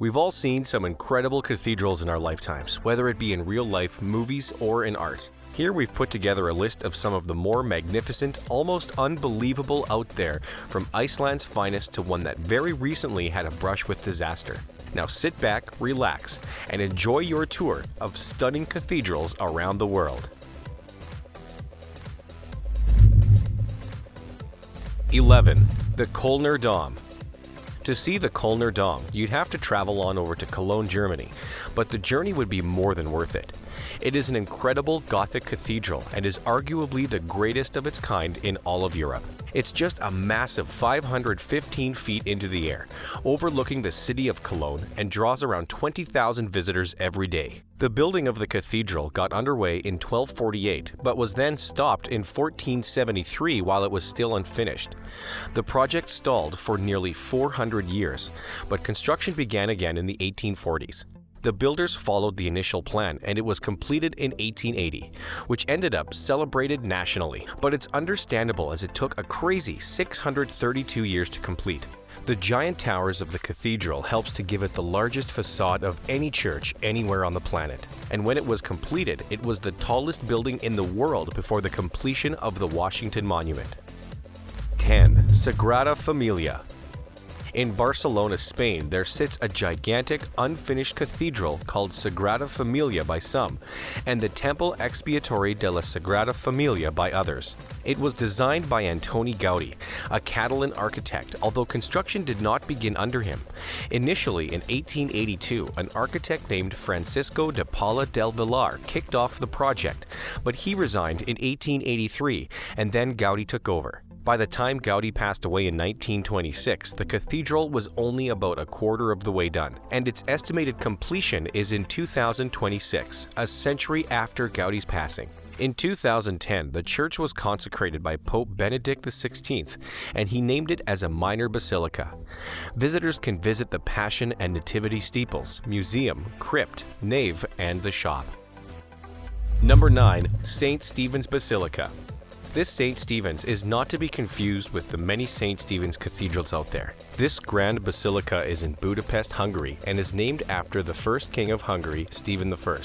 We've all seen some incredible cathedrals in our lifetimes, whether it be in real life, movies, or in art. Here we've put together a list of some of the more magnificent, almost unbelievable out there, from Iceland's finest to one that very recently had a brush with disaster. Now sit back, relax, and enjoy your tour of stunning cathedrals around the world. 11. The Kölner Dom. To see the Kölner Dom, you'd have to travel on over to Cologne, Germany, but the journey would be more than worth it. It is an incredible Gothic cathedral and is arguably the greatest of its kind in all of Europe. It's just a massive 515 feet into the air, overlooking the city of Cologne, and draws around 20,000 visitors every day. The building of the cathedral got underway in 1248, but was then stopped in 1473 while it was still unfinished. The project stalled for nearly 400 years, but construction began again in the 1840s. The builders followed the initial plan, and it was completed in 1880, which ended up celebrated nationally, but it's understandable as it took a crazy 632 years to complete. The giant towers of the cathedral helps to give it the largest facade of any church anywhere on the planet, and when it was completed, it was the tallest building in the world before the completion of the Washington Monument. 10. Sagrada Familia. In Barcelona, Spain, there sits a gigantic, unfinished cathedral called Sagrada Familia by some, and the Temple Expiatory de la Sagrada Familia by others. It was designed by Antoni Gaudí, a Catalan architect, although construction did not begin under him. Initially, in 1882, an architect named Francisco de Paula del Villar kicked off the project, but he resigned in 1883, and then Gaudí took over. By the time Gaudí passed away in 1926, the cathedral was only about a quarter of the way done, and its estimated completion is in 2026, a century after Gaudí's passing. In 2010, the church was consecrated by Pope Benedict XVI, and he named it as a minor basilica. Visitors can visit the Passion and Nativity steeples, museum, crypt, nave, and the shop. Number 9. St. Stephen's Basilica. This St. Stephen's is not to be confused with the many St. Stephen's cathedrals out there. This grand basilica is in Budapest, Hungary, and is named after the first king of Hungary, Stephen I.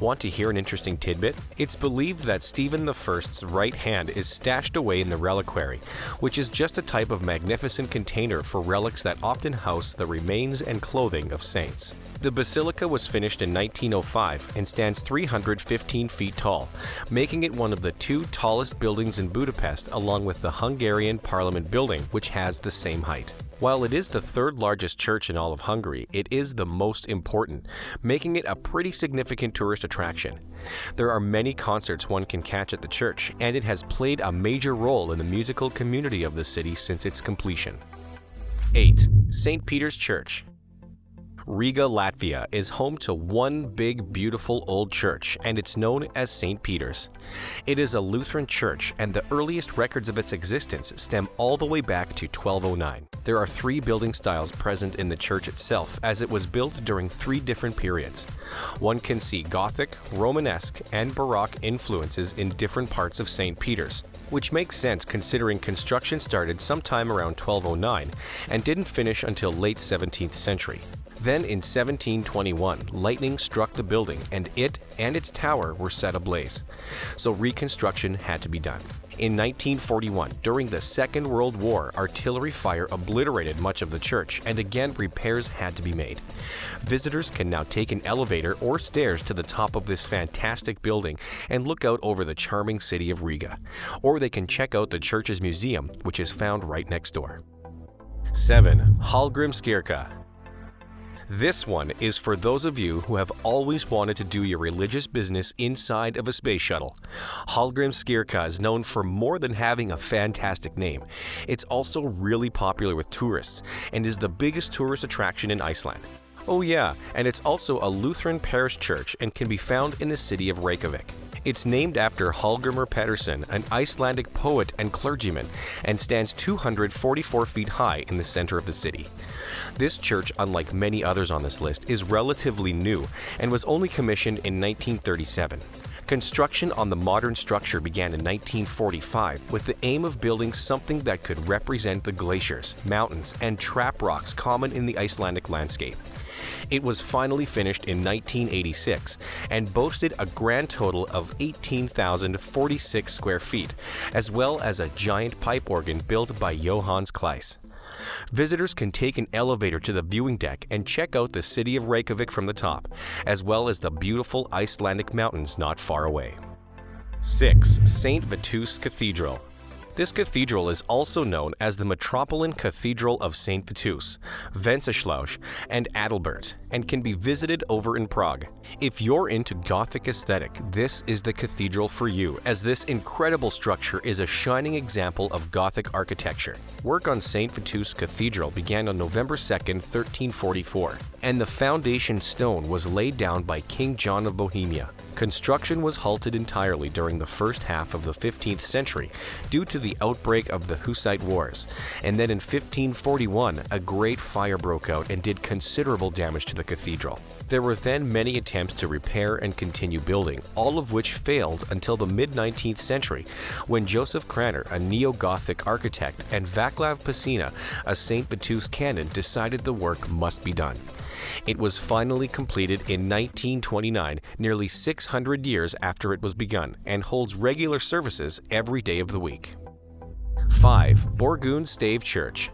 Want to hear an interesting tidbit? It's believed that Stephen I's right hand is stashed away in the reliquary, which is just a type of magnificent container for relics that often house the remains and clothing of saints. The basilica was finished in 1905 and stands 315 feet tall, making it one of the two tallest buildings in Budapest, along with the Hungarian Parliament building, which has the same height. While it is the third largest church in all of Hungary, it is the most important, making it a pretty significant tourist attraction. There are many concerts one can catch at the church, and it has played a major role in the musical community of the city since its completion. 8. St. Peter's Church. Riga, Latvia is home to one big, beautiful old church, and it's known as St. Peter's. It is a Lutheran church, and the earliest records of its existence stem all the way back to 1209. There are 3 building styles present in the church itself, as it was built during 3 different periods. One can see Gothic, Romanesque, and Baroque influences in different parts of St. Peter's, which makes sense considering construction started sometime around 1209 and didn't finish until late 17th century. Then in 1721, lightning struck the building and it and its tower were set ablaze, so reconstruction had to be done. In 1941, during the Second World War, artillery fire obliterated much of the church, and again repairs had to be made. Visitors can now take an elevator or stairs to the top of this fantastic building and look out over the charming city of Riga, or they can check out the church's museum, which is found right next door. 7. Hallgrimskirkja. This one is for those of you who have always wanted to do your religious business inside of a space shuttle. Hallgrimskirkja is known for more than having a fantastic name. It's also really popular with tourists and is the biggest tourist attraction in Iceland. Oh yeah, and it's also a Lutheran parish church and can be found in the city of Reykjavik. It's named after Hallgrimur Pedersen, an Icelandic poet and clergyman, and stands 244 feet high in the center of the city. This church, unlike many others on this list, is relatively new and was only commissioned in 1937. Construction on the modern structure began in 1945 with the aim of building something that could represent the glaciers, mountains, and trap rocks common in the Icelandic landscape. It was finally finished in 1986 and boasted a grand total of 18,046 square feet, as well as a giant pipe organ built by Johannes Kleis. Visitors can take an elevator to the viewing deck and check out the city of Reykjavik from the top, as well as the beautiful Icelandic mountains not far away. 6. St. Vitus Cathedral. This cathedral is also known as the Metropolitan Cathedral of St. Vitus, Wenceslaus, and Adalbert, and can be visited over in Prague. If you're into Gothic aesthetic, this is the cathedral for you, as this incredible structure is a shining example of Gothic architecture. Work on St. Vitus Cathedral began on November 2, 1344, and the foundation stone was laid down by King John of Bohemia. Construction was halted entirely during the first half of the 15th century due to the outbreak of the Hussite Wars, and then in 1541 a great fire broke out and did considerable damage to the cathedral. There were then many attempts to repair and continue building, all of which failed until the mid-19th century, when Joseph Cranmer, a neo-Gothic architect, and Vaclav Pasina, a St. Vitus canon, decided the work must be done. It was finally completed in 1929, nearly 600 years after it was begun, and holds regular services every day of the week. 5. Borgund Stave Church.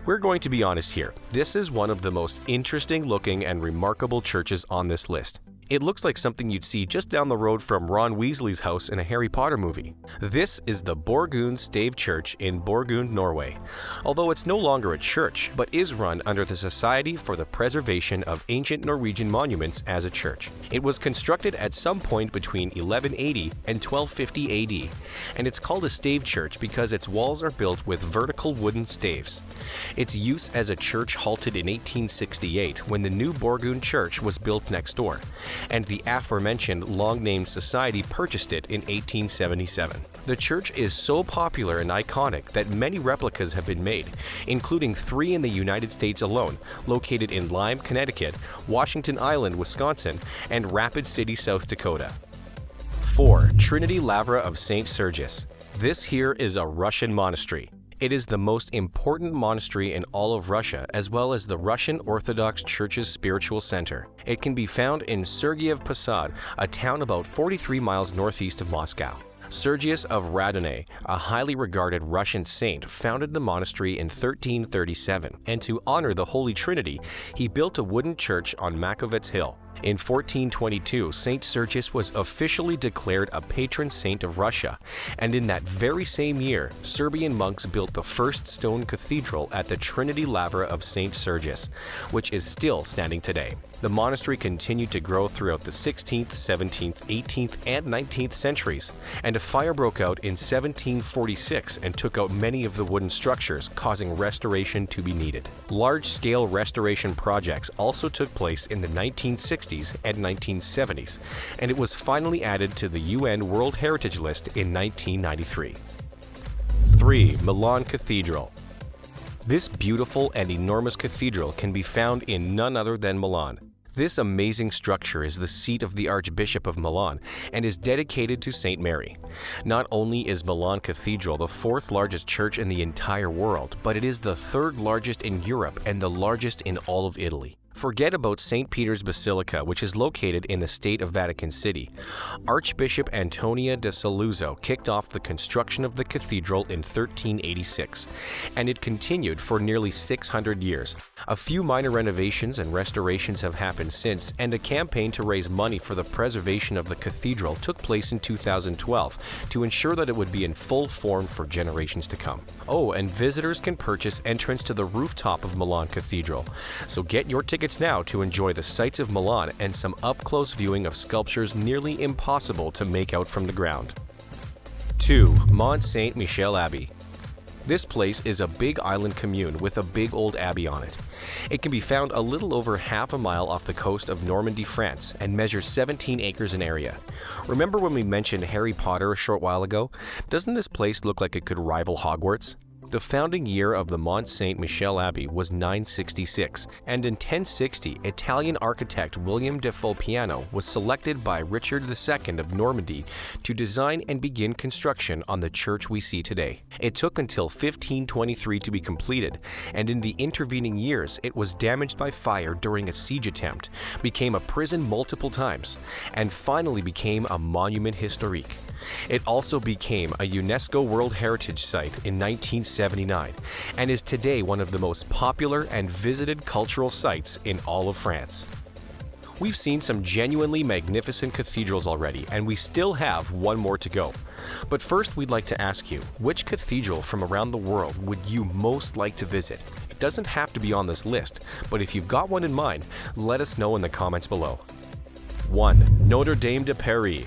We're going to be honest here. This is one of the most interesting looking and remarkable churches on this list. It looks like something you'd see just down the road from Ron Weasley's house in a Harry Potter movie. This is the Borgund Stave Church in Borgund, Norway. Although it's no longer a church, but is run under the Society for the Preservation of Ancient Norwegian Monuments as a church. It was constructed at some point between 1180 and 1250 AD, and it's called a stave church because its walls are built with vertical wooden staves. Its use as a church halted in 1868 when the new Borgund Church was built next door, and the aforementioned long-named society purchased it in 1877. The church is so popular and iconic that many replicas have been made, including 3 in the United States alone, located in Lyme, Connecticut, Washington Island, Wisconsin, and Rapid City, South Dakota. 4. Trinity Lavra of St. Sergius. This here is a Russian monastery. It is the most important monastery in all of Russia, as well as the Russian Orthodox Church's spiritual center. It can be found in Sergiev Posad, a town about 43 miles northeast of Moscow. Sergius of Radonay, a highly regarded Russian saint, founded the monastery in 1337, and to honor the Holy Trinity, he built a wooden church on Makovets Hill. In 1422, St. Sergius was officially declared a patron saint of Russia, and in that very same year, Serbian monks built the first stone cathedral at the Trinity Lavra of St. Sergius, which is still standing today. The monastery continued to grow throughout the 16th, 17th, 18th, and 19th centuries, and a fire broke out in 1746 and took out many of the wooden structures, causing restoration to be needed. Large-scale restoration projects also took place in the 1960s and 1970s, and it was finally added to the UN World Heritage List in 1993. 3. Milan Cathedral. This beautiful and enormous cathedral can be found in none other than Milan. This amazing structure is the seat of the Archbishop of Milan and is dedicated to St. Mary. Not only is Milan Cathedral the 4th largest church in the entire world, but it is the 3rd largest in Europe and the largest in all of Italy. Forget about St. Peter's Basilica, which is located in the state of Vatican City. Archbishop Antonia de Saluzzo kicked off the construction of the cathedral in 1386, and it continued for nearly 600 years. A few minor renovations and restorations have happened since, and a campaign to raise money for the preservation of the cathedral took place in 2012 to ensure that it would be in full form for generations to come. Oh, and visitors can purchase entrance to the rooftop of Milan Cathedral, so get your tickets now to enjoy the sights of Milan and some up-close viewing of sculptures nearly impossible to make out from the ground. 2. Mont Saint-Michel Abbey. This place is a big island commune with a big old abbey on it. It can be found a little over half a mile off the coast of Normandy, France, and measures 17 acres in area. Remember when we mentioned Harry Potter a short while ago? Doesn't this place look like it could rival Hogwarts? The founding year of the Mont Saint-Michel Abbey was 966, and in 1060, Italian architect William de Fulpiano was selected by Richard II of Normandy to design and begin construction on the church we see today. It took until 1523 to be completed, and in the intervening years, it was damaged by fire during a siege attempt, became a prison multiple times, and finally became a monument historique. It also became a UNESCO World Heritage Site in 1979 and is today one of the most popular and visited cultural sites in all of France. We've seen some genuinely magnificent cathedrals already, and we still have one more to go. But first, we'd like to ask you, which cathedral from around the world would you most like to visit? It doesn't have to be on this list, but if you've got one in mind, let us know in the comments below. 1. Notre-Dame de Paris.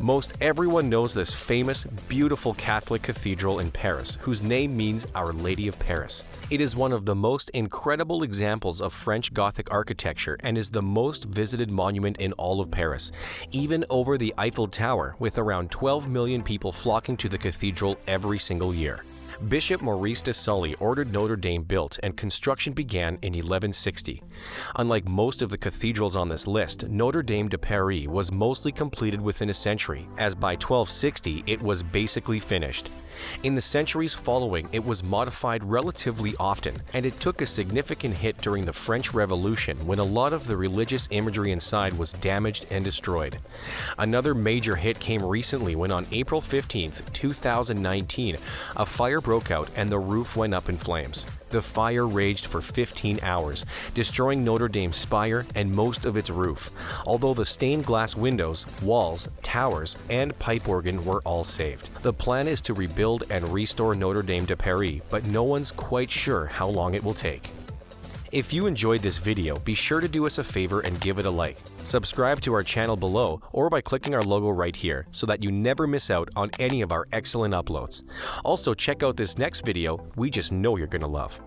Most everyone knows this famous, beautiful Catholic cathedral in Paris, whose name means Our Lady of Paris. It is one of the most incredible examples of French Gothic architecture and is the most visited monument in all of Paris, even over the Eiffel Tower, with around 12 million people flocking to the cathedral every single year. Bishop Maurice de Sully ordered Notre Dame built, and construction began in 1160. Unlike most of the cathedrals on this list, Notre Dame de Paris was mostly completed within a century, as by 1260 it was basically finished. In the centuries following, it was modified relatively often, and it took a significant hit during the French Revolution when a lot of the religious imagery inside was damaged and destroyed. Another major hit came recently when on April 15, 2019, a fire broke out and the roof went up in flames. The fire raged for 15 hours, destroying Notre Dame's spire and most of its roof, although the stained glass windows, walls, towers, and pipe organ were all saved. The plan is to rebuild and restore Notre Dame de Paris, but no one's quite sure how long it will take. If you enjoyed this video, be sure to do us a favor and give it a like. Subscribe to our channel below or by clicking our logo right here so that you never miss out on any of our excellent uploads. Also, check out this next video we just know you're gonna love.